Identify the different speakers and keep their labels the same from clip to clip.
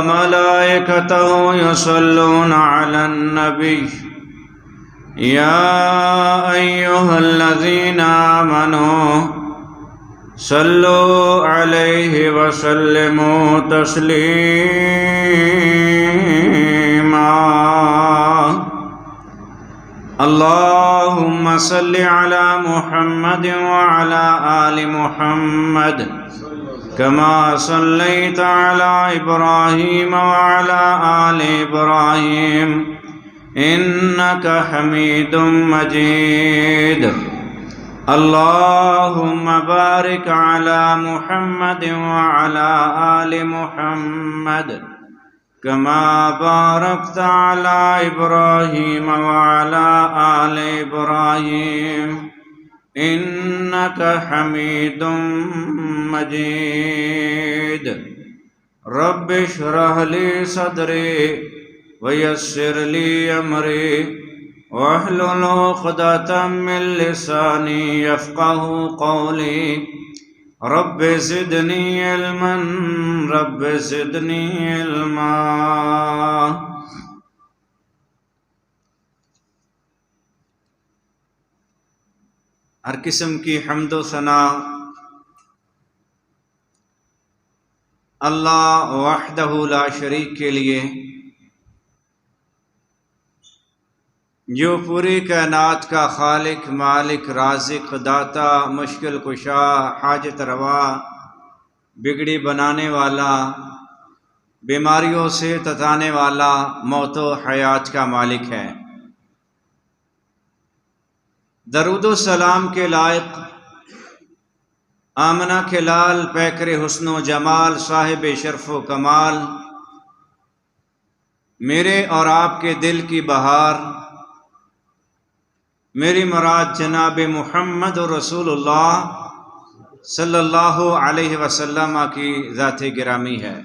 Speaker 1: وملائكته يصلون على النبي يا أيها الذين آمنوا صلوا عليه وسلموا تسليما اللهم صل على محمد وعلى آل محمد كما صليت على إبراهيم وعلى آل إبراهيم إنك حميد مجيد اللهم بارك على محمد وعلى آل محمد كما باركت على إبراهيم وعلى آل إبراهيم إنك حميد مجيد رب اشرح لي صدري ويسر لي أمري واحلل عقدة من لساني يفقه قولي رب زدني علما رب زدني علما ہر قسم کی حمد و ثنا اللہ وحدہ لا شریک کے لیے جو پوری کائنات کا خالق مالک رازق داتا مشکل کشا حاجت روا بگڑی بنانے والا بیماریوں سے تتانے والا موت و حیات کا مالک ہے۔ درود و سلام کے لائق آمنہ کے لال پیکر حسن و جمال صاحب شرف و کمال میرے اور آپ کے دل کی بہار میری مراد جناب محمد رسول اللہ صلی اللہ علیہ وسلم کی ذات گرامی ہے۔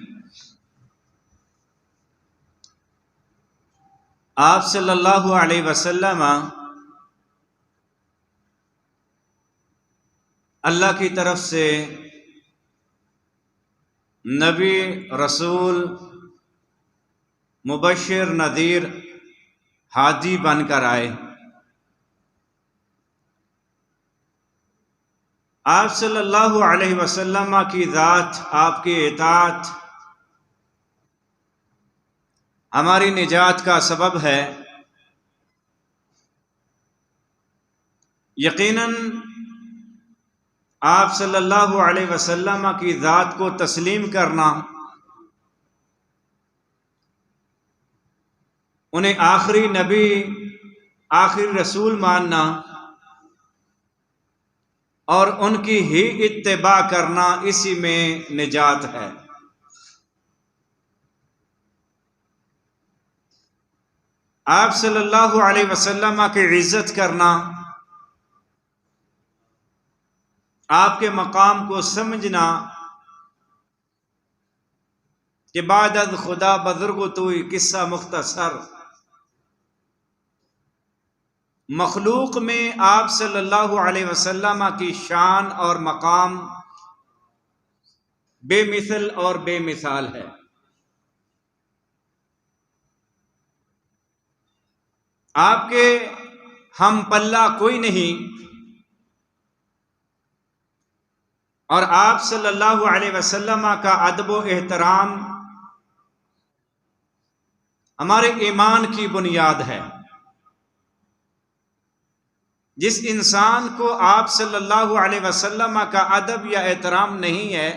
Speaker 1: آپ صلی اللہ علیہ وسلم اللہ کی طرف سے نبی رسول مبشر نذیر ہادی بن کر آئے۔ آپ صلی اللہ علیہ وسلم کی ذات آپ کی اطاعت ہماری نجات کا سبب ہے۔ یقیناً آپ صلی اللہ علیہ وسلم کی ذات کو تسلیم کرنا، انہیں آخری نبی آخری رسول ماننا اور ان کی ہی اتباع کرنا، اسی میں نجات ہے۔ آپ صلی اللہ علیہ وسلم کی عزت کرنا، آپ کے مقام کو سمجھنا کہ بعد از خدا بزرگ توئی قصہ مختصر، مخلوق میں آپ صلی اللہ علیہ وسلم کی شان اور مقام بے مثل اور بے مثال ہے۔ آپ کے ہم پلہ کوئی نہیں، اور آپ صلی اللہ علیہ وسلم کا ادب و احترام ہمارے ایمان کی بنیاد ہے۔ جس انسان کو آپ صلی اللہ علیہ وسلم کا ادب یا احترام نہیں ہے،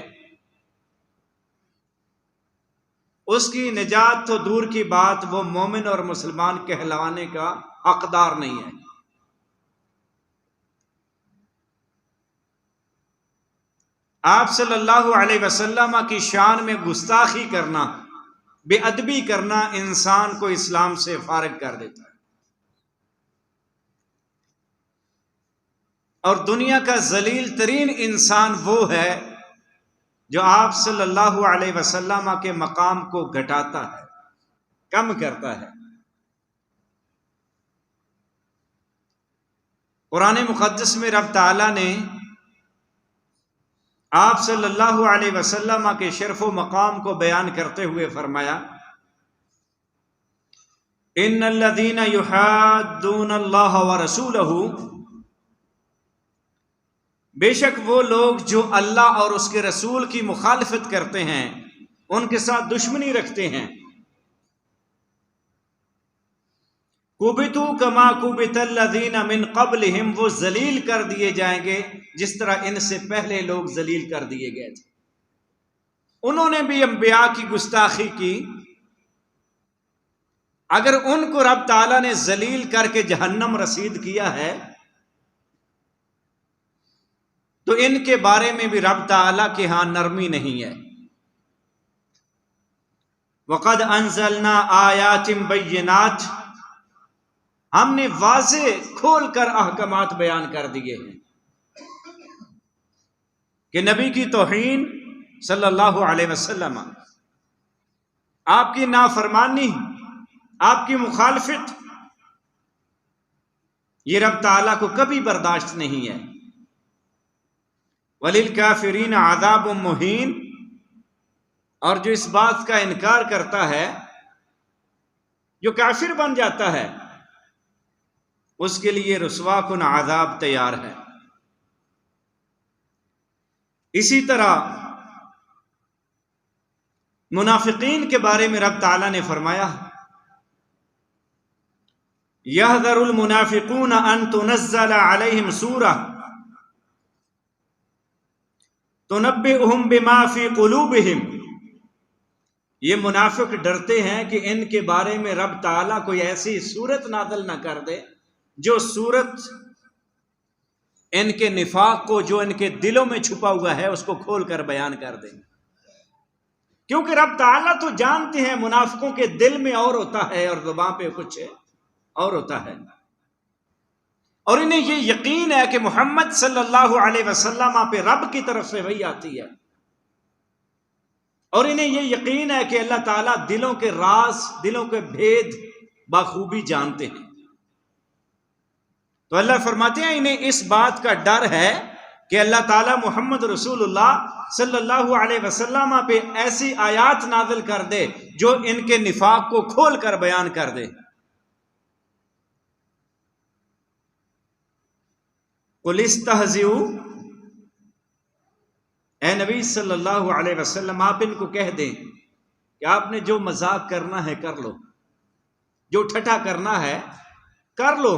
Speaker 1: اس کی نجات تو دور کی بات، وہ مومن اور مسلمان کہلانے کا حقدار نہیں ہے۔ آپ صلی اللہ علیہ وسلم کی شان میں گستاخی کرنا، بے ادبی کرنا انسان کو اسلام سے فارغ کر دیتا ہے، اور دنیا کا ذلیل ترین انسان وہ ہے جو آپ صلی اللہ علیہ وسلم کے مقام کو گھٹاتا ہے، کم کرتا ہے۔ قرآن مقدس میں رب تعالیٰ نے آپ صلی اللہ علیہ وسلم کے شرف و مقام کو بیان کرتے ہوئے فرمایا ان الذین یحادون اللہ ورسولہ، بے شک وہ لوگ جو اللہ اور اس کے رسول کی مخالفت کرتے ہیں، ان کے ساتھ دشمنی رکھتے ہیں، کبتوا کما کبت الذین من قبلہم، وہ ذلیل کر دیے جائیں گے جس طرح ان سے پہلے لوگ ذلیل کر دیے گئے تھے۔ انہوں نے بھی انبیاء کی گستاخی کی، اگر ان کو رب تعالیٰ نے ذلیل کر کے جہنم رسید کیا ہے تو ان کے بارے میں بھی رب تعالیٰ کے ہاں نرمی نہیں ہے۔ وَقَدْ أَنزَلْنَا آيَاتٍ بَيِّنَاتٍ، ہم نے واضح کھول کر احکامات بیان کر دیے ہیں کہ نبی کی توہین صلی اللہ علیہ وسلم، آپ کی نافرمانی، آپ کی مخالفت، یہ رب تعالیٰ کو کبھی برداشت نہیں ہے۔ وَلِلْكَافِرِينَ عَذَابٌ مُّهِينٌ، اور جو اس بات کا انکار کرتا ہے، جو کافر بن جاتا ہے، اس کے لیے رسوا کن عذاب تیار ہے۔ اسی طرح منافقین کے بارے میں رب تعالیٰ نے فرمایا يَحْذَرُ الْمُنَافِقُونَ أَن تُنَزَّلَ عَلَيْهِمْ سُورَةٌ تُنَبِّئُهُم بِمَا فِي قُلُوبِهِمْ، یہ منافق ڈرتے ہیں کہ ان کے بارے میں رب تعالیٰ کوئی ایسی صورت نازل نہ کر دے جو صورت ان کے نفاق کو، جو ان کے دلوں میں چھپا ہوا ہے، اس کو کھول کر بیان کر دیں، کیونکہ رب تعالیٰ تو جانتے ہیں منافقوں کے دل میں اور ہوتا ہے اور زبان پہ کچھ اور ہوتا ہے، اور انہیں یہ یقین ہے کہ محمد صلی اللہ علیہ وسلم پہ رب کی طرف سے وحی آتی ہے، اور انہیں یہ یقین ہے کہ اللہ تعالیٰ دلوں کے راز، دلوں کے بھید بخوبی جانتے ہیں۔ تو اللہ فرماتے ہیں انہیں اس بات کا ڈر ہے کہ اللہ تعالیٰ محمد رسول اللہ صلی اللہ علیہ وسلم پہ ایسی آیات نازل کر دے جو ان کے نفاق کو کھول کر بیان کر دے۔ قُلِ اسْتَهْزِئُوا، اے نبی صلی اللہ علیہ وسلم آپ ان کو کہہ دیں کہ آپ نے جو مذاق کرنا ہے کر لو، جو ٹھٹا کرنا ہے کر لو،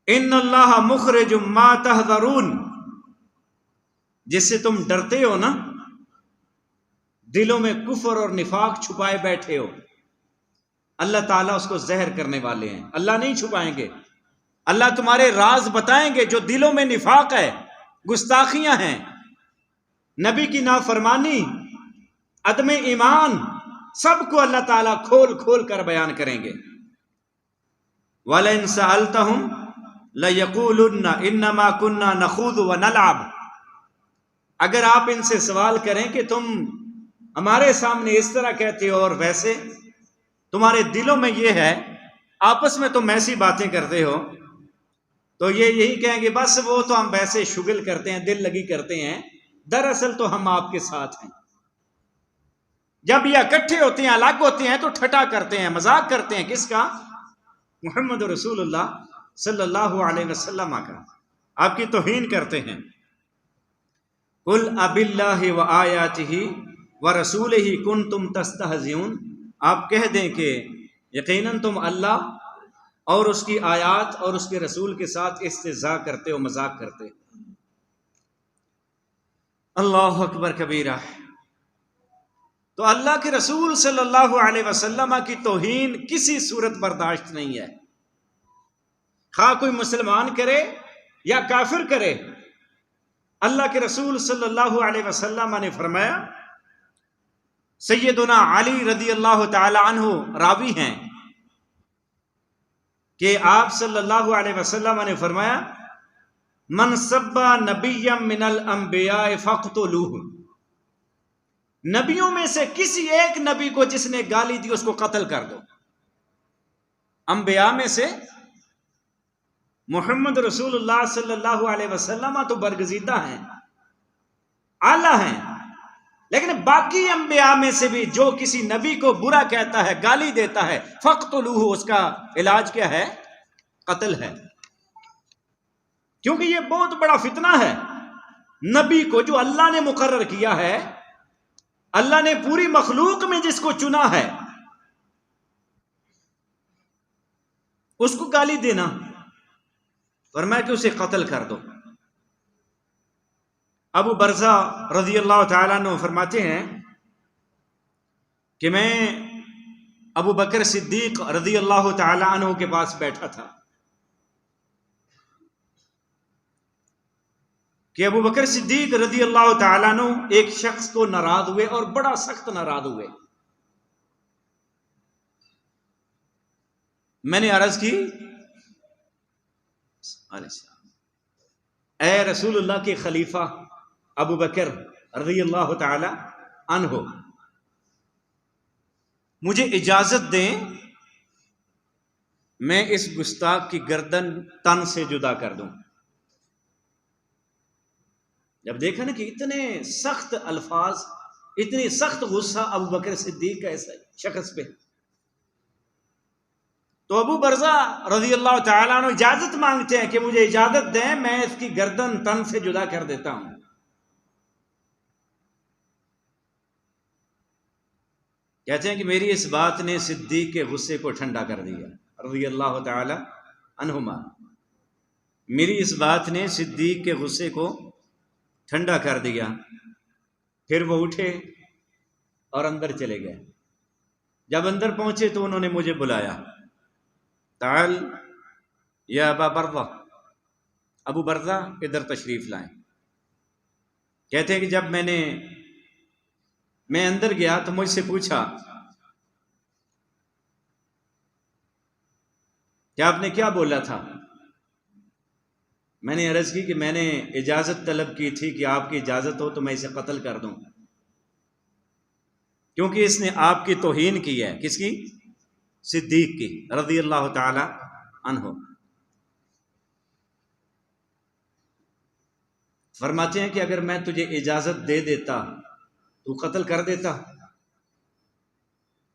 Speaker 1: ان اللہ مخرج ما تحذرون، جس سے تم ڈرتے ہو نا، دلوں میں کفر اور نفاق چھپائے بیٹھے ہو، اللہ تعالیٰ اس کو ظاہر کرنے والے ہیں، اللہ نہیں چھپائیں گے، اللہ تمہارے راز بتائیں گے، جو دلوں میں نفاق ہے، گستاخیاں ہیں، نبی کی نافرمانی، عدم ایمان، سب کو اللہ تعالیٰ کھول کھول کر بیان کریں گے۔ وَلَئِن سَأَلْتَهُمْ لَيَقُولُنَّ إِنَّمَا كُنَّا نَخُوضُ وَنَلْعَبُ، اگر آپ ان سے سوال کریں کہ تم ہمارے سامنے اس طرح کہتے ہو اور ویسے، تمہارے دلوں میں یہ ہے، آپس میں تم ایسی باتیں کرتے ہو، تو یہ یہی کہیں گے بس وہ تو ہم ویسے شغل کرتے ہیں، دل لگی کرتے ہیں، دراصل تو ہم آپ کے ساتھ ہیں۔ جب یہ اکٹھے ہوتے ہیں، الگ ہوتے ہیں، تو ٹھٹا کرتے ہیں، مذاق کرتے ہیں، کس کا؟ محمد رسول اللہ صلی اللہ علیہ وسلم کا، آپ کی توہین کرتے ہیں۔ قُلْ أَبِاللَّهِ وَآيَاتِهِ وَرَسُولِهِ كُنْتُمْ تَسْتَهْزِئُونَ، آپ کہہ دیں کہ یقیناً تم اللہ اور اس کی آیات اور اس کے رسول کے ساتھ استہزاء کرتے ہو، مذاق کرتے ہو۔ اللہ اکبر کبیرہ۔ تو اللہ کے رسول صلی اللہ علیہ وسلم کی توہین کسی صورت برداشت نہیں ہے، خواہ کوئی مسلمان کرے یا کافر کرے۔ اللہ کے رسول صلی اللہ علیہ وسلم نے فرمایا، سیدنا علی رضی اللہ تعالی عنہ راوی ہیں کہ آپ صلی اللہ علیہ وسلم نے فرمایا، من سب نبیا من الانبیاء فاقتلوہ، نبیوں میں سے کسی ایک نبی کو جس نے گالی دی اس کو قتل کر دو۔ انبیاء میں سے محمد رسول اللہ صلی اللہ علیہ وسلم تو برگزیدہ ہیں، اعلیٰ ہیں، لیکن باقی انبیاء میں سے بھی جو کسی نبی کو برا کہتا ہے، گالی دیتا ہے، فَاقْتُلُوهُ، اس کا علاج کیا ہے؟ قتل ہے، کیونکہ یہ بہت بڑا فتنہ ہے۔ نبی کو جو اللہ نے مقرر کیا ہے، اللہ نے پوری مخلوق میں جس کو چنا ہے، اس کو گالی دینا، فرمایا کہ اسے قتل کر دو۔ ابو برزہ رضی اللہ تعالیٰ عنہ فرماتے ہیں کہ میں ابو بکر صدیق رضی اللہ تعالیٰ عنہ کے پاس بیٹھا تھا کہ ابو بکر صدیق رضی اللہ تعالیٰ عنہ ایک شخص کو ناراض ہوئے اور بڑا سخت ناراض ہوئے۔ میں نے عرض کی اے رسول اللہ کے خلیفہ ابو بکر رضی اللہ تعالی عنہ، مجھے اجازت دیں میں اس گستاخ کی گردن تن سے جدا کر دوں۔ جب دیکھا نا کہ اتنے سخت الفاظ، اتنی سخت غصہ ابو بکر صدیق کا ایسا شخص پہ، تو ابو برزہ رضی اللہ تعالیٰ عنہ اجازت مانگتے ہیں کہ مجھے اجازت دیں میں اس کی گردن تن سے جدا کر دیتا ہوں۔ کہتے ہیں کہ میری اس بات نے صدیق کے غصے کو ٹھنڈا کر دیا رضی اللہ تعالی عنہما، میری اس بات نے صدیق کے غصے کو ٹھنڈا کر دیا۔ پھر وہ اٹھے اور اندر چلے گئے۔ جب اندر پہنچے تو انہوں نے مجھے بلایا، تعال یا ابا برزہ، ابو برزہ ادھر تشریف لائیں۔ کہتے ہیں کہ جب میں اندر گیا تو مجھ سے پوچھا کہ آپ نے کیا بولا تھا؟ میں نے عرض کی کہ میں نے اجازت طلب کی تھی کہ آپ کی اجازت ہو تو میں اسے قتل کر دوں، کیونکہ اس نے آپ کی توہین کی ہے۔ کس کی؟ صدیق کی رضی اللہ تعالی عنہ۔ فرماتے ہیں کہ اگر میں تجھے اجازت دے دیتا تو قتل کر دیتا؟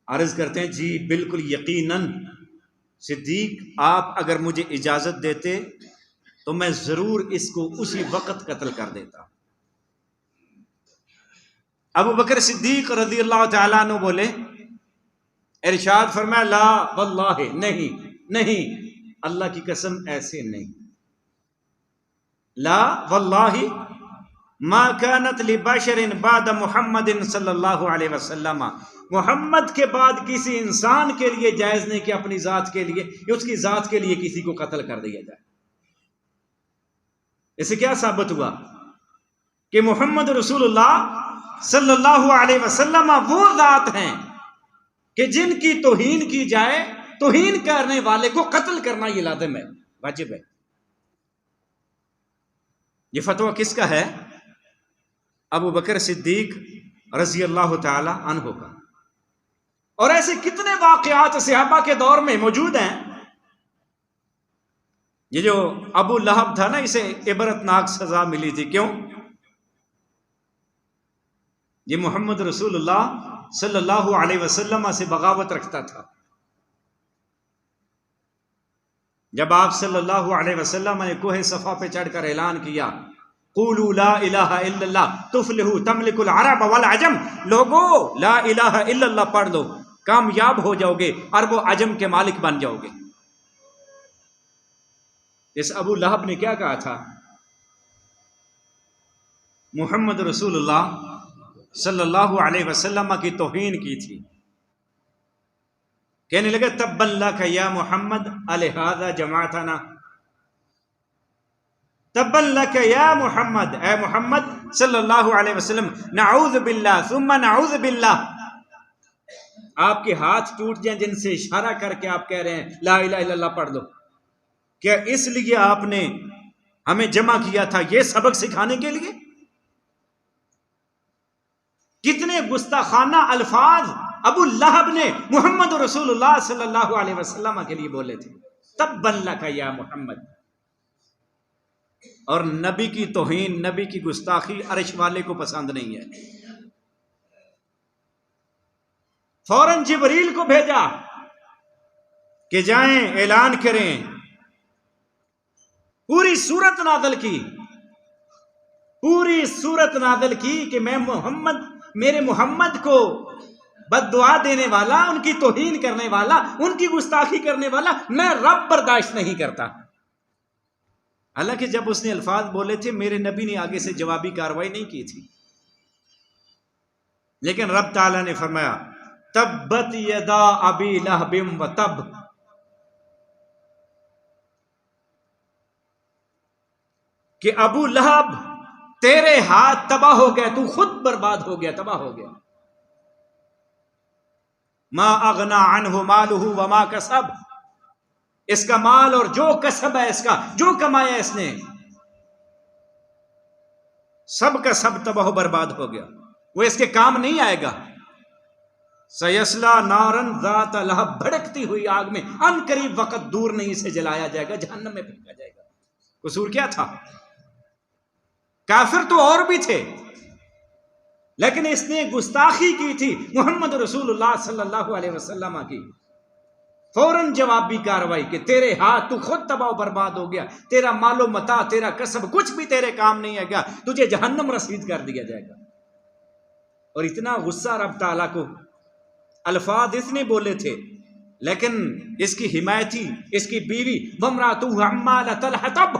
Speaker 1: عرض کرتے ہیں جی بالکل یقیناً صدیق، آپ اگر مجھے اجازت دیتے تو میں ضرور اس کو اسی وقت قتل کر دیتا۔ ابو بکر صدیق رضی اللہ تعالیٰ عنہ بولے، ارشاد فرمایا لا واللہ، نہیں اللہ کی قسم ایسے نہیں، لا واللہ ما كانت لبشر بعد محمد صلی اللہ علیہ وسلم، محمد کے بعد کسی انسان کے لیے جائز نہیں کہ اپنی ذات کے لیے یا اس کی ذات کے لیے کسی کو قتل کر دیا جائے۔ اس سے کیا ثابت ہوا کہ محمد رسول اللہ صلی اللہ علیہ وسلم وہ ذات ہیں کہ جن کی توہین کی جائے، توہین کرنے والے کو قتل کرنا یہ لازم ہے، واجب ہے۔ یہ فتویٰ کس کا ہے؟ ابو بکر صدیق رضی اللہ تعالی عنہ کا۔ اور ایسے کتنے واقعات صحابہ کے دور میں موجود ہیں۔ یہ جو ابو لہب تھا نا، اسے عبرتناک سزا ملی تھی، کیوں؟ یہ محمد رسول اللہ صلی اللہ علیہ وسلم سے بغاوت رکھتا تھا۔ جب آپ صلی اللہ علیہ وسلم نے کوہ صفا پہ چڑھ کر اعلان کیا قولوا لا الہ الا اللہ تفلحوا تملک العرب والعجم، لوگو لا الہ الا اللہ پڑھ لو، کامیاب ہو جاؤ گے، عرب و عجم کے مالک بن جاؤ گے۔ اس ابو لہب نے کیا کہا تھا؟ محمد رسول اللہ صلی اللہ علیہ وسلم کی توہین کی تھی، کہنے لگا تبا لک یا محمد الہذا جماعتنا، تبا لک یا محمد، اے محمد صلی اللہ علیہ وسلم، نعوذ باللہ ثم نعوذ باللہ، آپ کے ہاتھ ٹوٹ جائیں جن سے اشارہ کر کے آپ کہہ رہے ہیں لا الہ الا اللہ پڑھ لو، کیا اس لیے آپ نے ہمیں جمع کیا تھا یہ سبق سکھانے کے لیے؟ کتنے گستاخانہ الفاظ ابو لہب نے محمد رسول اللہ صلی اللہ علیہ وسلم کے لیے بولے تھے، تبا لک یا محمد۔ اور نبی کی توہین، نبی کی گستاخی عرش والے کو پسند نہیں ہے۔ فوراً جبریل کو بھیجا کہ جائیں اعلان کریں، پوری سورت نازل کی، پوری سورت نازل کی کہ میں محمد، میرے محمد کو بد دعا دینے والا، ان کی توہین کرنے والا، ان کی گستاخی کرنے والا میں رب برداشت نہیں کرتا۔ حالانکہ جب اس نے الفاظ بولے تھے میرے نبی نے آگے سے جوابی کاروائی نہیں کی تھی، لیکن رب تعالیٰ نے فرمایا تبت یدا ابی لہب و تب، کہ ابو لہب تیرے ہاتھ تباہ ہو گیا، تو خود برباد ہو گیا، تباہ ہو گیا۔ ما اغنا عنہ مالہ وما کسب، اس کا مال اور جو کسب ہے، اس کا جو کمایا اس نے، سب کا سب تباہ و برباد ہو گیا، وہ اس کے کام نہیں آئے گا۔ سیسلا نارن ذات لہب، بھڑکتی ہوئی آگ میں ان قریب وقت دور نہیں اسے جلایا جائے گا، جہنم میں پھینکا جائے گا۔ قصور کیا تھا؟ کافر تو اور بھی تھے، لیکن اس نے گستاخی کی تھی محمد رسول اللہ صلی اللہ علیہ وسلم کی۔ فوراً جوابی کاروائی کہ تیرے ہاتھ، تو خود تباہ و برباد ہو گیا، تیرا مال و متاع، تیرا کسب کچھ بھی تیرے کام نہیں آئے گا، تجھے جہنم رسید کر دیا جائے گا۔ اور اتنا غصہ رب تعالیٰ کو، الفاظ اس نے بولے تھے، لیکن اس کی حمایتی، اس کی بیوی وامرأتہ حمالۃ الحطب،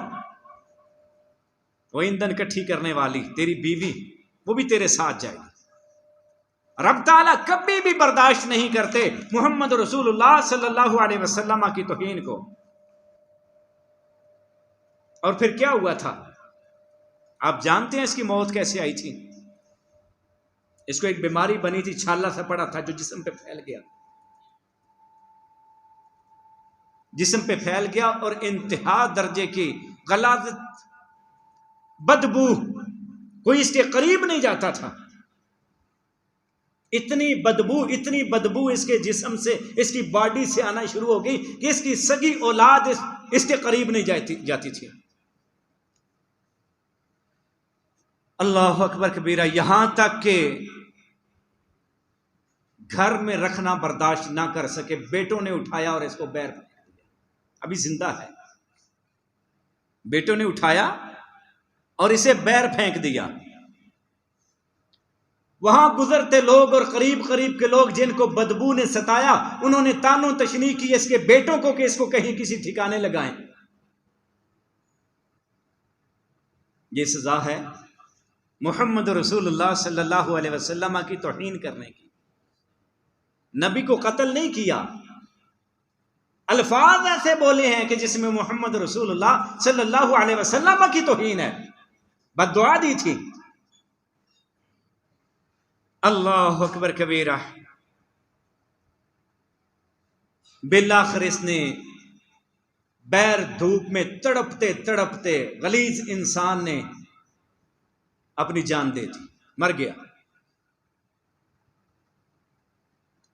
Speaker 1: وہ ایندھن اکٹھی کرنے والی تیری بیوی، وہ بھی تیرے ساتھ جائے گی۔ رب تعالیٰ کبھی بھی برداشت نہیں کرتے محمد رسول اللہ صلی اللہ علیہ وسلم کی توہین کو۔ اور پھر کیا ہوا تھا آپ جانتے ہیں؟ اس کی موت کیسے آئی تھی؟ اس کو ایک بیماری بنی تھی، چھالا سا پڑا تھا جو جسم پہ پھیل گیا، جسم پہ پھیل گیا، اور انتہا درجے کی غلاظت، بدبو، کوئی اس کے قریب نہیں جاتا تھا۔ اتنی بدبو اس کے جسم سے، اس کی باڈی سے آنا شروع ہو گئی کہ اس کی سگی اولاد اس کے قریب نہیں جاتی تھی۔ اللہ اکبر کبیرہ، یہاں تک کہ گھر میں رکھنا برداشت نہ کر سکے، بیٹوں نے اٹھایا اور اس کو بیر پھینک دیا، ابھی زندہ ہے، بیٹوں نے اٹھایا اور اسے بیر پھینک دیا۔ وہاں گزرتے لوگ اور قریب کے لوگ جن کو بدبو نے ستایا، انہوں نے تانو تشنیع کی اس کے بیٹوں کو کہ اس کو کہیں کسی ٹھکانے لگائیں۔ یہ سزا ہے محمد رسول اللہ صلی اللہ علیہ وسلم کی توہین کرنے کی۔ نبی کو قتل نہیں کیا، الفاظ ایسے بولے ہیں کہ جس میں محمد رسول اللہ صلی اللہ علیہ وسلم کی توہین ہے، بد دعا دی تھی۔ اللہ اکبر کبیرہ، بالآخر اس نے بیر دھوپ میں تڑپتے غلیظ انسان نے اپنی جان دے دی، مر گیا،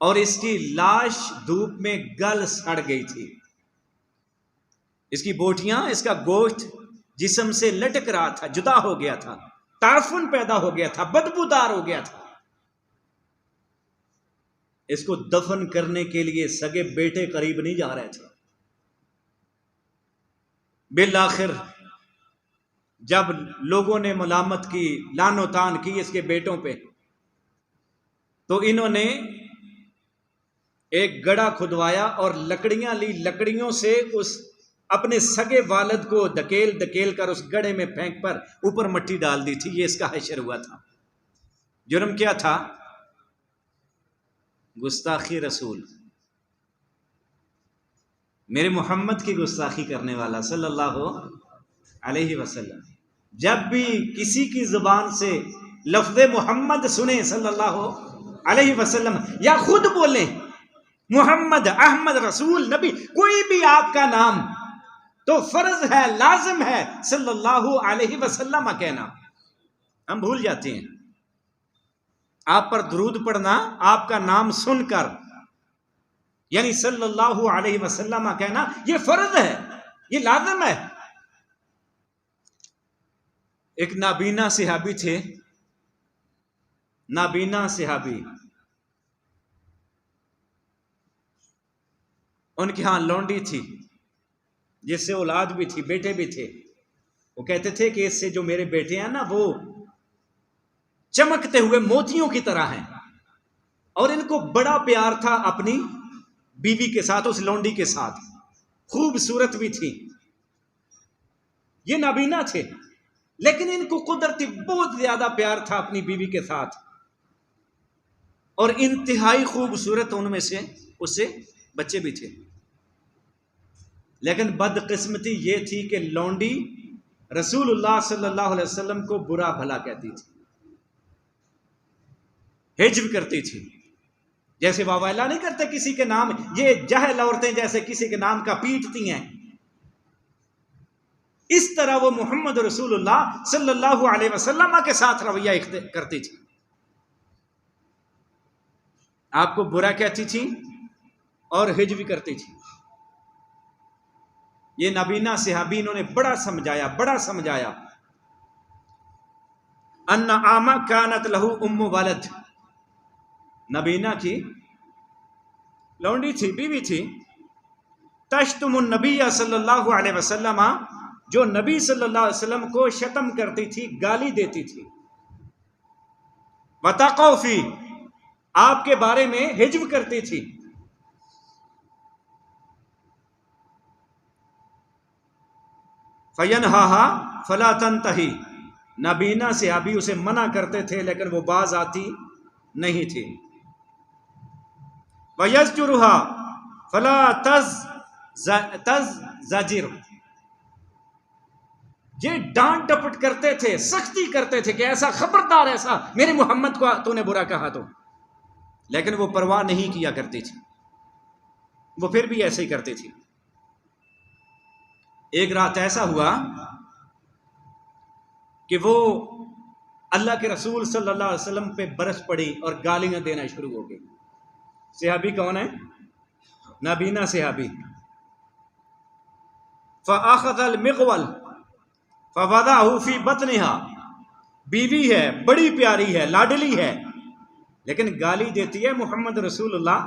Speaker 1: اور اس کی لاش دھوپ میں گل سڑ گئی تھی، اس کی بوٹیاں، اس کا گوشت جسم سے لٹک رہا تھا، جدا ہو گیا تھا، تعفن پیدا ہو گیا تھا، بدبودار ہو گیا تھا۔ اس کو دفن کرنے کے لیے سگے بیٹے قریب نہیں جا رہے تھے۔ بالآخر جب لوگوں نے ملامت کی، لعن و طعن کی اس کے بیٹوں پہ، تو انہوں نے ایک گڑھا کھدوایا اور لکڑیاں لی، لکڑیوں سے اس اپنے سگے والد کو دھکیل کر اس گڑھے میں پھینک پر اوپر مٹی ڈال دی تھی۔ یہ اس کا حشر ہوا تھا۔ جرم کیا تھا؟ گستاخی رسول، میرے محمد کی گستاخی کرنے والا صلی اللہ علیہ وسلم۔ جب بھی کسی کی زبان سے لفظ محمد سنیں صلی اللہ علیہ وسلم، یا خود بولیں محمد، احمد، رسول، نبی، کوئی بھی آپ کا نام، تو فرض ہے، لازم ہے صلی اللہ علیہ وسلم کہنا۔ ہم بھول جاتے ہیں۔ آپ پر درود پڑھنا، آپ کا نام سن کر، یعنی صلی اللہ علیہ وسلم کہنا، یہ فرض ہے، یہ لازم ہے۔ ایک نابینا صحابی تھے، نابینا صحابی، ان کے ہاں لونڈی تھی جس سے اولاد بھی تھی، بیٹے بھی تھے۔ وہ کہتے تھے کہ اس سے جو میرے بیٹے ہیں نا وہ چمکتے ہوئے موتیوں کی طرح ہیں، اور ان کو بڑا پیار تھا اپنی بیوی کے ساتھ، اس لونڈی کے ساتھ، خوبصورت بھی تھی۔ یہ نابینا تھے لیکن ان کو قدرتی بہت زیادہ پیار تھا اپنی بیوی کے ساتھ، اور انتہائی خوبصورت ان میں سے اس سے بچے بھی تھے۔ لیکن بدقسمتی یہ تھی کہ لونڈی رسول اللہ صلی اللہ علیہ وسلم کو برا بھلا کہتی تھی، ہجو کرتی تھی، جیسے بابا اللہ نہیں کرتے کسی کے نام، یہ جاہل عورتیں جیسے کسی کے نام کا پیٹتی ہیں، اس طرح وہ محمد رسول اللہ صلی اللہ علیہ وسلم کے ساتھ رویہ کرتی تھی، آپ کو برا کہتی تھی اور ہجو بھی کرتی تھی۔ یہ نابینا صحابی انہوں نے بڑا سمجھایا۔ ان عامہ کانت لہو ام ولد، نابینا کی لونڈی تھی، بیوی تھی، تشتم النبی صلی اللہ علیہ وسلم، جو نبی صلی اللہ علیہ وسلم کو شتم کرتی تھی، گالی دیتی تھی، وتقع فی، آپ کے بارے میں ہجو کرتی تھی۔ فینہاہا فلا تنتہی، نابینا صحابی اسے منع کرتے تھے لیکن وہ باز آتی نہیں تھی۔ ویزجرہا فلا تزجر، یہ ڈانٹ ڈپٹ کرتے تھے، سختی کرتے تھے کہ ایسا خبردار، ایسا میرے محمد کو تو نے برا کہا تو، لیکن وہ پرواہ نہیں کیا کرتی تھی، وہ پھر بھی ایسے ہی کرتی تھی۔ ایک رات ایسا ہوا کہ وہ اللہ کے رسول صلی اللہ علیہ وسلم پہ برس پڑی اور گالیاں دینا شروع ہو گئی۔ صحابی کون ہے؟ نابینا صحابی۔ فَأَخَذَ الْمِغْوَلْ فَوَضَعَهُ فِي بَطْنِهَا، بیوی ہے، بڑی پیاری ہے، لاڈلی ہے، لیکن گالی دیتی ہے محمد رسول اللہ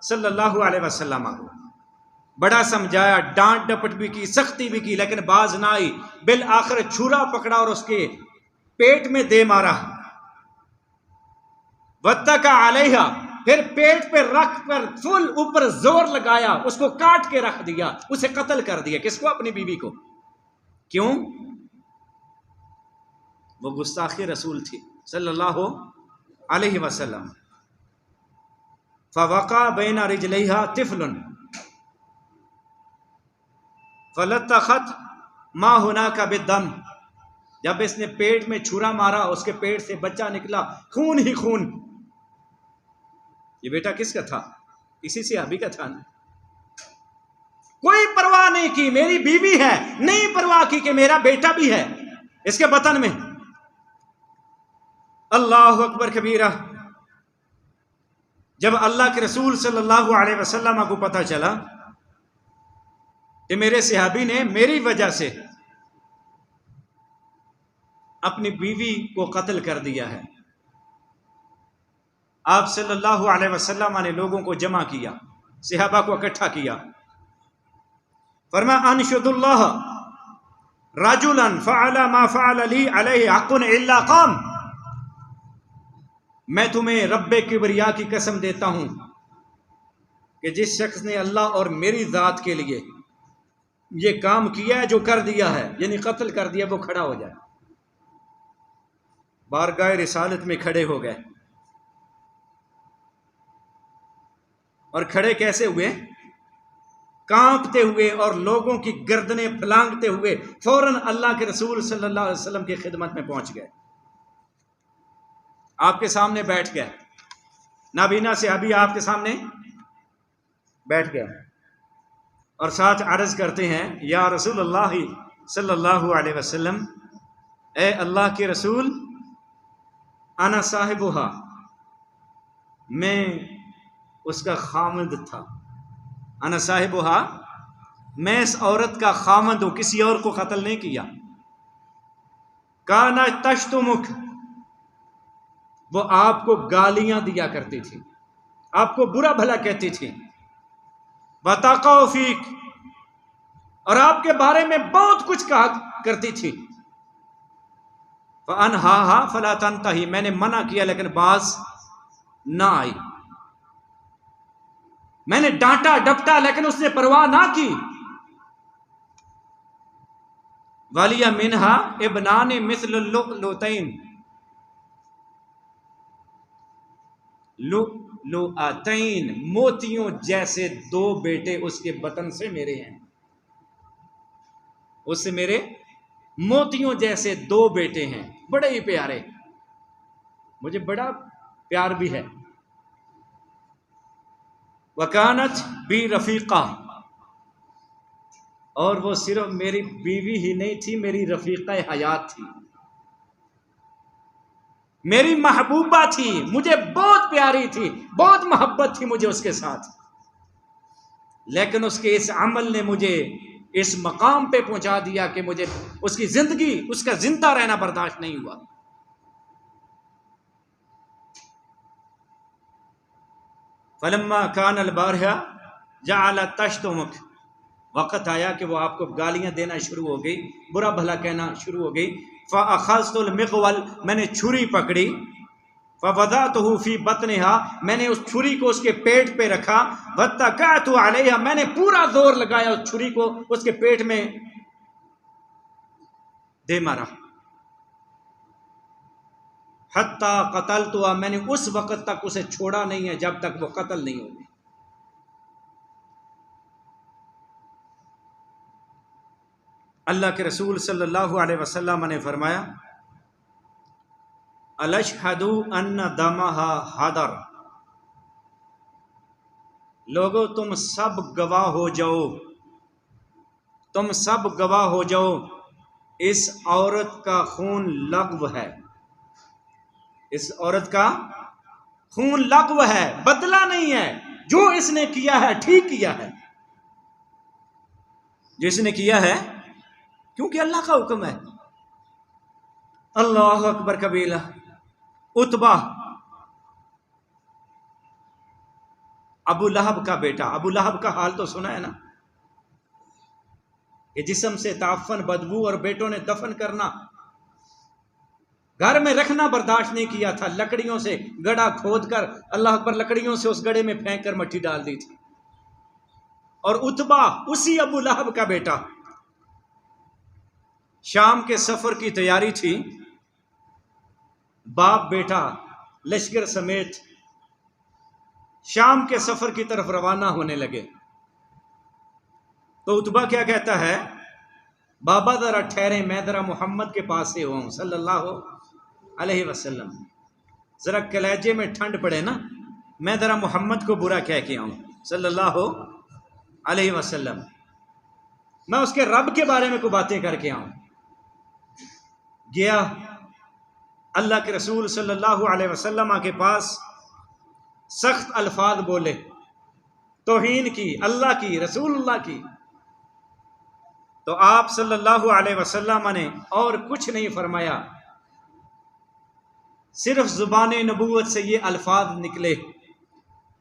Speaker 1: صلی اللہ علیہ وسلم کو۔ بڑا سمجھایا، ڈانٹ ڈپٹ بھی کی، سختی بھی کی، لیکن باز نہ آئی۔ بالآخر چھرا پکڑا اور اس کے پیٹ میں دے مارا۔ وَاتَّكَى عَلَيْهَا، پھر پیٹ پہ رکھ کر فل اوپر زور لگایا، اس کو کاٹ کے رکھ دیا، اسے قتل کر دیا۔ کس کو؟ اپنی بیوی کو۔ کیوں؟ وہ گستاخ رسول تھی صلی اللہ علیہ وسلم۔ فَوَقَعَ بَيْنَ رِجْلَيْهَا طِفْلٌ فَلَتَّخَتْ مَا هُنَاكَ بِالدَّمِ، جب اس نے پیٹ میں چھرا مارا، اس کے پیٹ سے بچہ نکلا، خون ہی خون۔ یہ بیٹا کس کا تھا؟ اسی صحابی کا تھا نا۔ کوئی پرواہ نہیں کی، میری بیوی ہے، نہیں پرواہ کی کہ میرا بیٹا بھی ہے اس کے بطن میں۔ اللہ اکبر کبیرہ۔ جب اللہ کے رسول صلی اللہ علیہ وسلم کو پتہ چلا کہ میرے صحابی نے میری وجہ سے اپنی بیوی کو قتل کر دیا ہے، آپ صلی اللہ علیہ وسلم نے لوگوں کو جمع کیا، صحابہ کو اکٹھا کیا، فرمایا انشد اللہ رجلا فعل ما فعل لی علیہ حق الا قام، میں تمہیں رب کبریا کی قسم دیتا ہوں کہ جس شخص نے اللہ اور میری ذات کے لیے یہ کام کیا ہے، جو کر دیا ہے، یعنی قتل کر دیا، وہ کھڑا ہو جائے۔ بارگاہ رسالت میں کھڑے ہو گئے، اور کھڑے کیسے ہوئے؟ کانپتے ہوئے اور لوگوں کی گردنیں پھلانگتے ہوئے فوراً اللہ کے رسول صلی اللہ علیہ وسلم کی خدمت میں پہنچ گئے، آپ کے سامنے بیٹھ گئے۔ نابینا صحابی آپ کے سامنے بیٹھ گئے اور ساتھ عرض کرتے ہیں، یا رسول اللہ صلی اللہ علیہ وسلم، اے اللہ کے رسول، انا صاحبہا، میں اس کا خامند تھا، انا صاحبہا، میں اس عورت کا خامند ہوں، کسی اور کو قتل نہیں کیا۔ کانا تشتمک، وہ آپ کو گالیاں دیا کرتی تھی، آپ کو برا بھلا کہتی تھی، وتقع فیک، اور آپ کے بارے میں بہت کچھ کہا کرتی تھی، فانہاہا فلا تنتہی، میں نے منع کیا لیکن باز نہ آئی، میں نے ڈانٹا ڈپٹا لیکن اس نے پرواہ نہ کی، وَلِيَ مِنْهَا ابْنَانِ مِثْلُ اللُّؤْلُؤَتَيْنِ، لؤلؤتین، موتیوں جیسے دو بیٹے اس کے بطن سے میرے ہیں، اس سے میرے موتیوں جیسے دو بیٹے ہیں، بڑے ہی پیارے، مجھے بڑا پیار بھی ہے، وَكَانَتْ بِي رَفِيقَةٌ، اور وہ صرف میری بیوی ہی نہیں تھی، میری رفیقہ حیات تھی، میری محبوبہ تھی، مجھے بہت پیاری تھی، بہت محبت تھی مجھے اس کے ساتھ، لیکن اس کے اس عمل نے مجھے اس مقام پہ پہنچا دیا کہ مجھے اس کی زندگی، اس کا زندہ رہنا برداشت نہیں ہوا۔ فلما کان البارحہ جعل تشتمک، وقت آیا کہ وہ آپ کو گالیاں دینا شروع ہو گئی، برا بھلا کہنا شروع ہو گئی، فاخذت المقول، میں نے چھری پکڑی، فوضعته فی بطنها، میں نے اس چھری کو اس کے پیٹ پہ رکھا، واتکأت علیہا، میں نے پورا زور لگایا اس چھری کو اس کے پیٹ میں دے مارا، حتی قتلتها، میں نے اس وقت تک اسے چھوڑا نہیں ہے جب تک وہ قتل نہیں ہوگی۔ اللہ کے رسول صلی اللہ علیہ وسلم نے فرمایا، الاشہد ان دمها حدر، لوگو تم سب گواہ ہو جاؤ، تم سب گواہ ہو جاؤ، اس عورت کا خون لغو ہے، اس عورت کا خون لغو ہے، بدلہ نہیں ہے، جو اس نے کیا ہے ٹھیک کیا ہے، جو اس نے کیا ہے کیونکہ اللہ کا حکم ہے۔ اللہ اکبر کبیرہ۔ عتبہ ابو لہب کا بیٹا، ابو لہب کا حال تو سنا ہے نا، کہ جسم سے تعفن، بدبو، اور بیٹوں نے دفن کرنا، گھر میں رکھنا برداشت نہیں کیا تھا، لکڑیوں سے گڑھا کھود کر، اللہ اکبر، لکڑیوں سے اس گڑھے میں پھینک کر مٹی ڈال دی تھی، اور عتبہ اسی ابو لہب کا بیٹا، شام کے سفر کی تیاری تھی، باپ بیٹا لشکر سمیت شام کے سفر کی طرف روانہ ہونے لگے، تو عتبہ کیا کہتا ہے، بابا ذرا ٹھہرے، میں ذرا محمد کے پاس سے ہوں صلی اللہ علیہ وسلم، ذرا کلیجے میں ٹھنڈ پڑے نا، میں ذرا محمد کو برا کہہ کے آؤں صلی اللہ علیہ وسلم، میں اس کے رب کے بارے میں کوئی باتیں کر کے آؤں۔ گیا، اللہ کے رسول صلی اللہ علیہ وسلم کے پاس، سخت الفاظ بولے، توہین کی، اللہ کی، رسول اللہ کی، تو آپ صلی اللہ علیہ وسلم نے اور کچھ نہیں فرمایا، صرف زبان نبوت سے یہ الفاظ نکلے،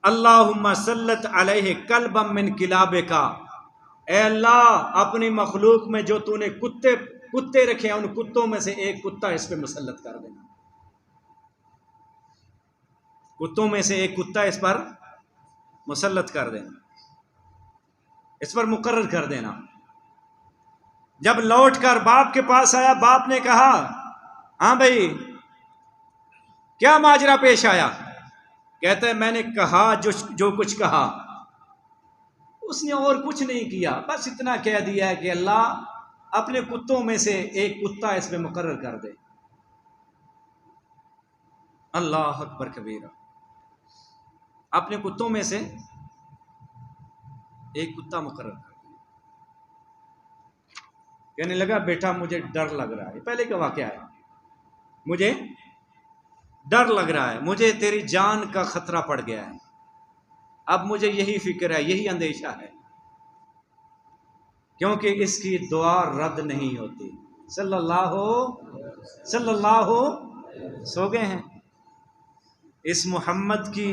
Speaker 1: اللہم سلط علیہ کلبا من کلابک، اے اللہ اپنی مخلوق میں جو تو نے کتے رکھے ہیں، ان کتوں میں سے ایک کتا اس پہ مسلط کر دینا، کتوں میں سے ایک کتا اس پر مسلط کر دینا، اس پر مقرر کر دینا۔ جب لوٹ کر باپ کے پاس آیا، باپ نے کہا، ہاں بھائی کیا ماجرا پیش آیا؟ کہتا ہے میں نے کہا جو کچھ کہا، اس نے اور کچھ نہیں کیا، بس اتنا کہہ دیا ہے کہ اللہ اپنے کتوں میں سے ایک کتا اس پہ مقرر کر دے۔ اللہ اکبر کبیرہ، اپنے کتوں میں سے ایک کتا مقرر کر دے۔ کہنے لگا بیٹا مجھے ڈر لگ رہا ہے، پہلے کا واقعہ ہے، مجھے ڈر لگ رہا ہے، مجھے تیری جان کا خطرہ پڑ گیا ہے، اب مجھے یہی فکر ہے، یہی اندیشہ ہے، کیونکہ اس کی دعا رد نہیں ہوتی صلی اللہ صلی اللہ سو گئے ہیں۔ اس محمد کی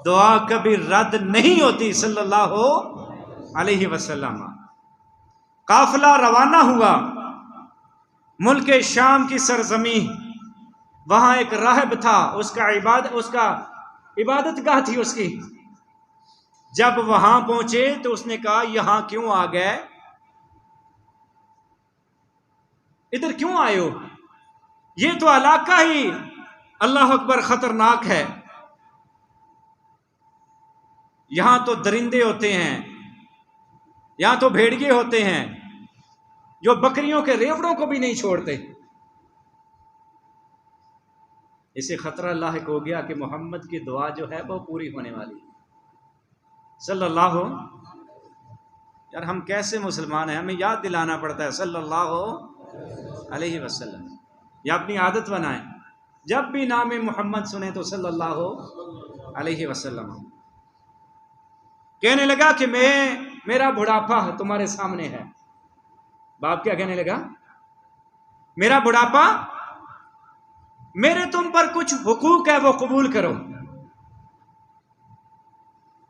Speaker 1: دعا کبھی رد نہیں ہوتی صلی اللہ علیہ وسلم۔ قافلہ روانہ ہوا ملک شام کی سرزمین، وہاں ایک راہب تھا، اس کا عبادت گاہ تھی اس کی۔ جب وہاں پہنچے تو اس نے کہا یہاں کیوں آ گئے، ادھر کیوں آئے ہو؟ یہ تو علاقہ ہی اللہ اکبر خطرناک ہے، یہاں تو درندے ہوتے ہیں، یہاں تو بھیڑیے ہوتے ہیں جو بکریوں کے ریوڑوں کو بھی نہیں چھوڑتے۔ اسے خطرہ لاحق ہو گیا کہ محمد کی دعا جو ہے وہ پوری ہونے والی ہے صلی اللہ یار ہم کیسے مسلمان ہیں، ہمیں یاد دلانا پڑتا ہے صلی اللہ علیہ وسلم۔ یا اپنی عادت بنائیں، جب بھی نام محمد سنیں تو صلی اللہ علیہ وسلم۔ کہنے لگا کہ میرا بڑھاپا تمہارے سامنے ہے۔ باپ کیا کہنے لگا؟ میرا بڑھاپا، میرے تم پر کچھ حقوق ہے وہ قبول کرو۔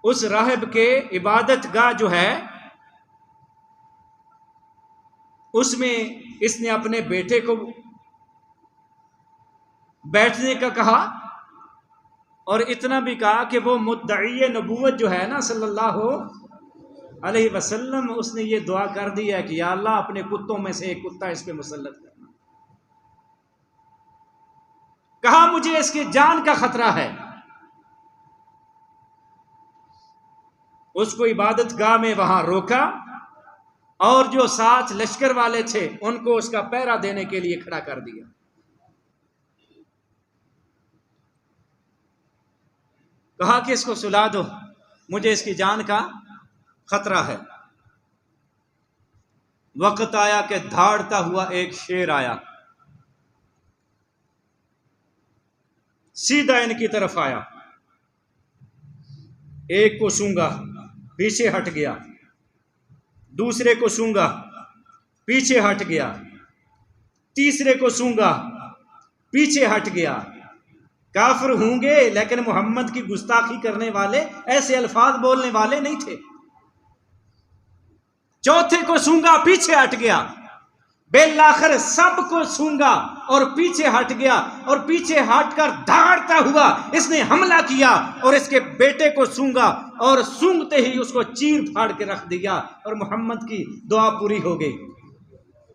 Speaker 1: اس راہب کے عبادت گاہ جو ہے اس میں اس نے اپنے بیٹے کو بیٹھنے کا کہا، اور اتنا بھی کہا کہ وہ مدعی نبوت جو ہے نا صلی اللہ علیہ وسلم، اس نے یہ دعا کر دی ہے کہ یا اللہ اپنے کتوں میں سے ایک کتا اس پہ مسلط کرنا۔ کہا مجھے اس کی جان کا خطرہ ہے۔ اس کو عبادت گاہ میں وہاں روکا، اور جو ساتھ لشکر والے تھے ان کو اس کا پہرا دینے کے لیے کھڑا کر دیا۔ کہا کہ اس کو سلا دو، مجھے اس کی جان کا خطرہ ہے۔ وقت آیا کہ دھاڑتا ہوا ایک شیر آیا، سیدھا ان کی طرف آیا، ایک کو سونگا پیچھے ہٹ گیا، دوسرے کو سونگا پیچھے ہٹ گیا، تیسرے کو سونگا پیچھے ہٹ گیا۔ کافر ہوں گے لیکن محمد کی گستاخی کرنے والے، ایسے الفاظ بولنے والے نہیں تھے۔ چوتھے کو سونگا پیچھے ہٹ گیا، بالآخر سب کو سونگا اور پیچھے ہٹ گیا، اور پیچھے ہٹ کر دھاڑتا ہوا اس نے حملہ کیا اور اس کے بیٹے کو سونگا، اور سونگتے ہی اس کو چیر پھاڑ کے رکھ دیا، اور محمد کی دعا پوری ہو گئی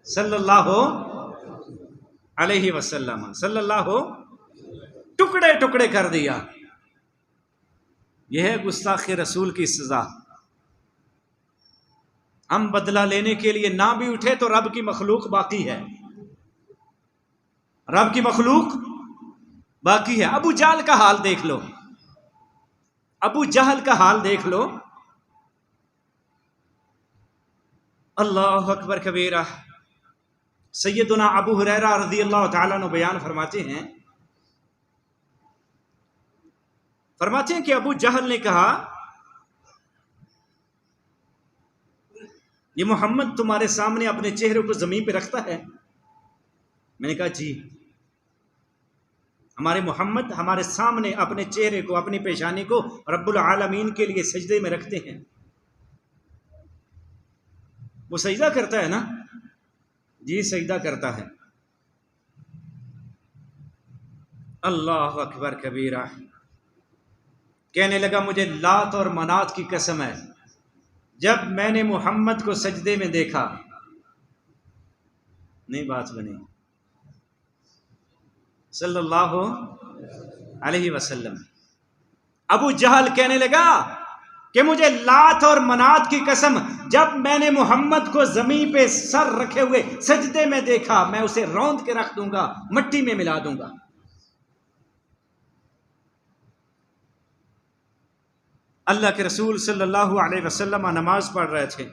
Speaker 1: صلی اللہ علیہ وسلم۔ صلی اللہ ٹکڑے ٹکڑے کر دیا۔ یہ ہے گستاخ رسول کی سزا۔ ہم بدلہ لینے کے لیے نہ بھی اٹھے تو رب کی مخلوق باقی ہے، رب کی مخلوق باقی ہے۔ ابو جہل کا حال دیکھ لو، ابو جہل کا حال دیکھ لو۔ اللہ اکبر کبیرہ۔ سیدنا ابو ہریرہ رضی اللہ تعالیٰ عنہ بیان فرماتے ہیں کہ ابو جہل نے کہا یہ محمد تمہارے سامنے اپنے چہرے کو زمین پہ رکھتا ہے؟ میں نے کہا جی، ہمارے محمد ہمارے سامنے اپنے چہرے کو، اپنی پیشانی کو رب العالمین کے لیے سجدے میں رکھتے ہیں۔ وہ سجدہ کرتا ہے نا؟ جی سجدہ کرتا ہے۔ اللہ اکبر کبیرہ۔ کہنے لگا مجھے لات اور منات کی قسم ہے، جب میں نے محمد کو سجدے میں دیکھا، نہیں بات بنی صلی اللہ علیہ وسلم۔ ابو جہل کہنے لگا کہ مجھے لات اور منات کی قسم، جب میں نے محمد کو زمین پہ سر رکھے ہوئے سجدے میں دیکھا، میں اسے روند کے رکھ دوں گا، مٹی میں ملا دوں گا۔ اللہ کے رسول صلی اللہ علیہ وسلم نماز پڑھ رہے تھے،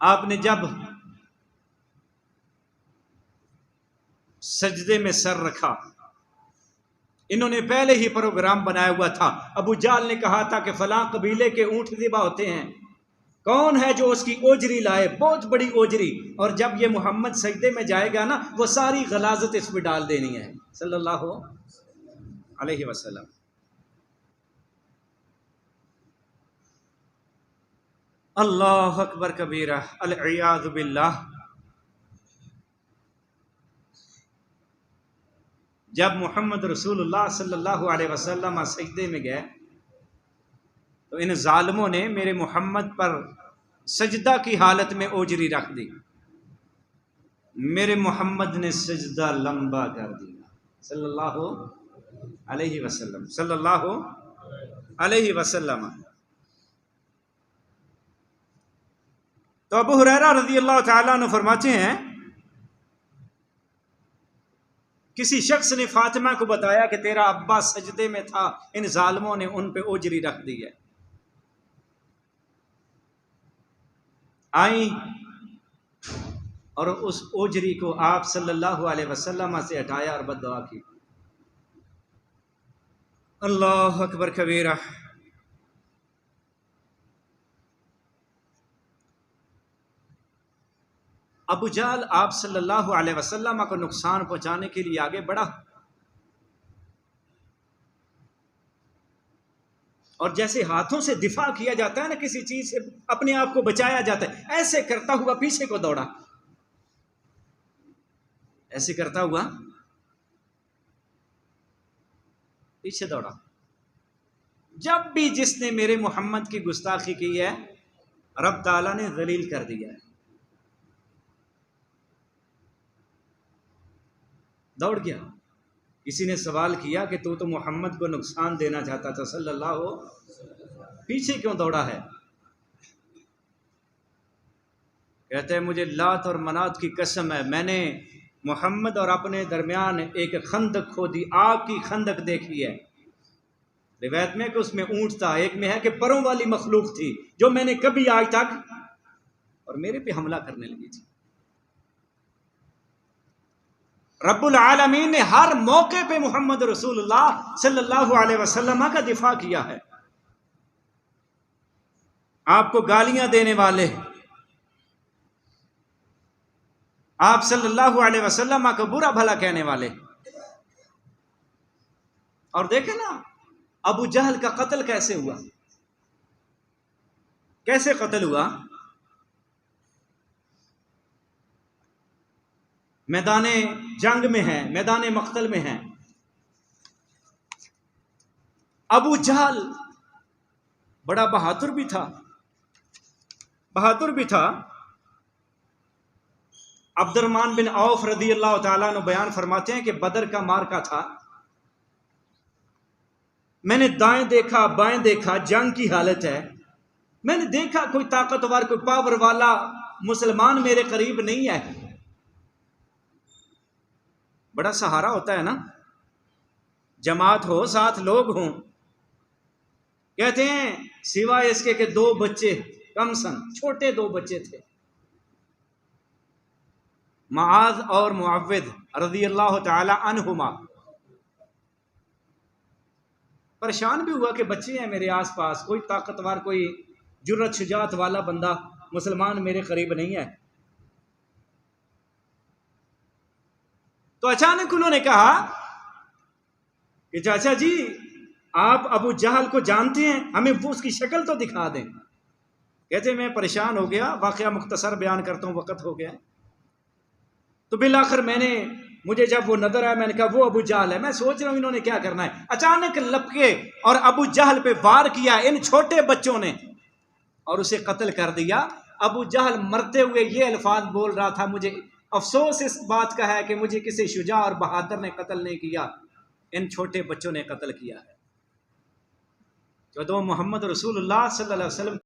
Speaker 1: آپ نے جب سجدے میں سر رکھا، انہوں نے پہلے ہی پروگرام بنایا ہوا تھا۔ ابو جہل نے کہا تھا کہ فلاں قبیلے کے اونٹ ذبح ہوتے ہیں،
Speaker 2: کون ہے جو اس کی اوجری لائے، بہت بڑی اوجری، اور جب یہ محمد سجدے میں جائے گا نا وہ ساری غلاظت اس میں ڈال دینی ہے صلی اللہ علیہ وسلم۔ اللہ اکبر کبیرہ، العیاذ باللہ۔ جب محمد رسول اللہ صلی اللہ علیہ وسلم سجدے میں گئے تو ان ظالموں نے میرے محمد پر سجدہ کی حالت میں اوجری رکھ دی، میرے محمد نے سجدہ لمبا کر دیا صلی اللہ علیہ وسلم، صلی اللہ علیہ وسلم۔ تو ابو ہریرہ رضی اللہ تعالیٰ عنہ فرماتے ہیں کسی شخص نے فاطمہ کو بتایا کہ تیرا ابا سجدے میں تھا، ان ظالموں نے ان پہ اوجری رکھ دی ہے۔ آئیں اور اس اوجری کو آپ صلی اللہ علیہ وسلم سے ہٹایا اور بد دعا کی۔ اللہ اکبر کبیرہ۔ ابو جہل آپ صلی اللہ علیہ وسلم کو نقصان پہنچانے کے لیے آگے بڑھا، اور جیسے ہاتھوں سے دفاع کیا جاتا ہے نا، کسی چیز سے اپنے آپ کو بچایا جاتا ہے، ایسے کرتا ہوا پیچھے کو دوڑا، ایسے کرتا ہوا پیچھے دوڑا۔ جب بھی جس نے میرے محمد کی گستاخی کی ہے رب تعالیٰ نے ذلیل کر دیا ہے، دوڑ گیا۔ کسی نے سوال کیا کہ تو محمد کو نقصان دینا چاہتا تھا صلی اللہ پیچھے کیوں دوڑا ہے؟ کہتے ہیں مجھے لات اور منات کی قسم ہے، میں نے محمد اور اپنے درمیان ایک خندق کھودی، آگ کی خندق دیکھی ہے۔ روایت میں کہ اس میں اونٹ تھا، ایک میں ہے کہ پروں والی مخلوق تھی جو میں نے کبھی آج تک، اور میرے پہ حملہ کرنے لگی تھی۔ رب العالمین نے ہر موقع پہ محمد رسول اللہ صلی اللہ علیہ وسلم کا دفاع کیا ہے۔ آپ کو گالیاں دینے والے، آپ صلی اللہ علیہ وسلم کا برا بھلا کہنے والے، اور دیکھیں نا ابو جہل کا قتل کیسے ہوا، کیسے قتل ہوا؟ میدان جنگ میں ہیں، میدان مقتل میں ہیں۔ ابو جہل بڑا بہادر بھی تھا، عبد الرحمن بن عوف رضی اللہ تعالیٰ عنہ بیان فرماتے ہیں کہ بدر کا مارکا تھا، میں نے دائیں دیکھا بائیں دیکھا، جنگ کی حالت ہے، میں نے دیکھا کوئی طاقتور کوئی پاور والا مسلمان میرے قریب نہیں ہے۔ بڑا سہارا ہوتا ہے نا، جماعت ہو، ساتھ لوگ ہوں۔ کہتے ہیں سوائے اس کے کہ دو بچے کم سن، چھوٹے دو بچے تھے، معاذ اور معوذ رضی اللہ تعالی عنہما۔ پریشان بھی ہوا کہ بچے ہیں میرے آس پاس، کوئی طاقتور کوئی جرت شجاعت والا بندہ مسلمان میرے قریب نہیں ہے۔ تو اچانک انہوں نے کہا کہ چاچا جی آپ ابو جہل کو جانتے ہیں، ہمیں وہ اس کی شکل تو دکھا دیں۔ کہتے میں پریشان ہو گیا، واقعہ مختصر بیان کرتا ہوں، وقت ہو گیا۔ تو بالآخر مجھے جب وہ نظر آیا میں نے کہا وہ ابو جہل ہے، میں سوچ رہا ہوں انہوں نے کیا کرنا ہے۔ اچانک لپکے اور ابو جہل پہ وار کیا ان چھوٹے بچوں نے اور اسے قتل کر دیا۔ ابو جہل مرتے ہوئے یہ الفاظ بول رہا تھا، مجھے افسوس اس بات کا ہے کہ مجھے کسی شجاع اور بہادر نے قتل نہیں کیا، ان چھوٹے بچوں نے قتل کیا ہے۔ جو محمد رسول اللہ صلی اللہ علیہ وسلم